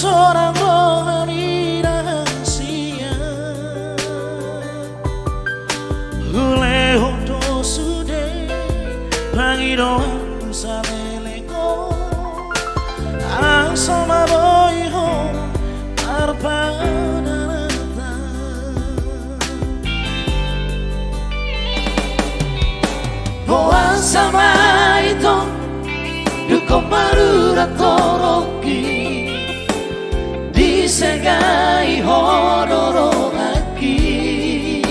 seorang rohani rahasia oleh untuk sudah pangidoan saleleko asama boyho arpanarata boan sama itu duko marura toroki disegai hororo aki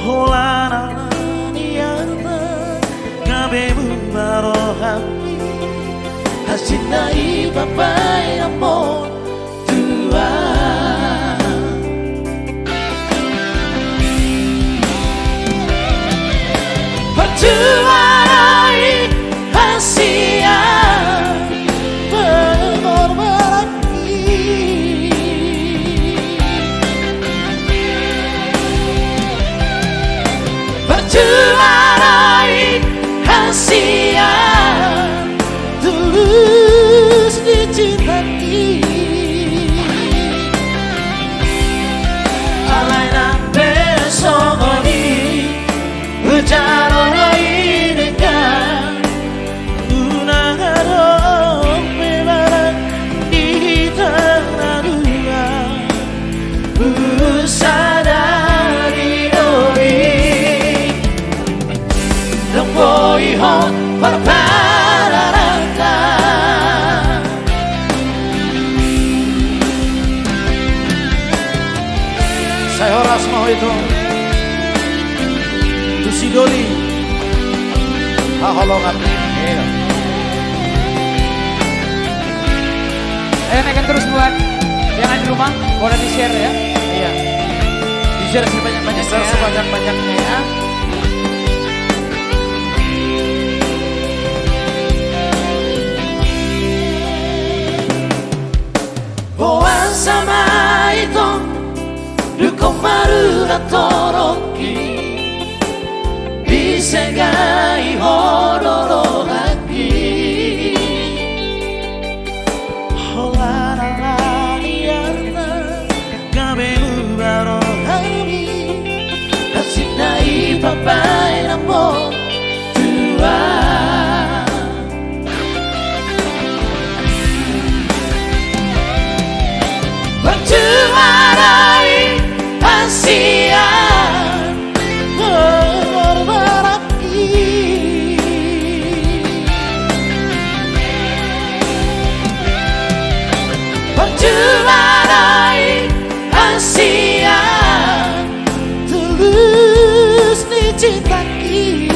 holana niarna gabe barohami hasinai bapai amor tua perjuangan hasia perjuangan hasia tulus dicintai alaina besogoni ujarono ineka unagarong melarang di tanah dua usadari doi dong boy hot parpararata saya horas mau itu si Doli haholongan ayo naikkan terus buat yang ada di rumah boleh di share ya. Iya, di share sebanyak-banyaknya ya. Boan sama itu duko marura toroki disegai hororo lagi holara liarna gabe barohami hasinai babai amor tua perjuangan hasia perjuangan hasia tulus dicintai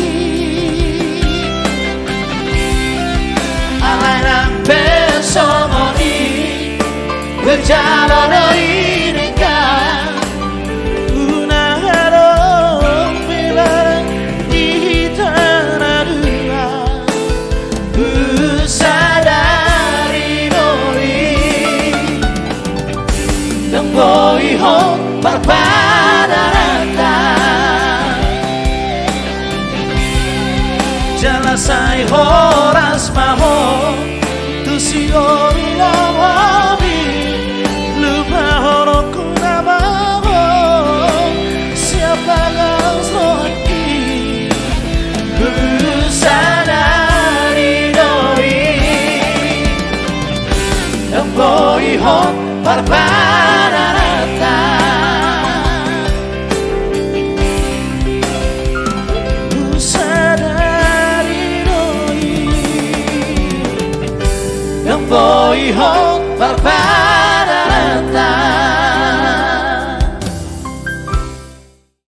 alaina besogoni berjalan ineka unagarong melarang di tanah dua usadari doi dong boy hot parpararata jalasai horas maho tu sigori lawabi lupa horoku namamu siapa kau sohaki usadari doi dong boy hot parpararata usadari doi dong boy hot parpararata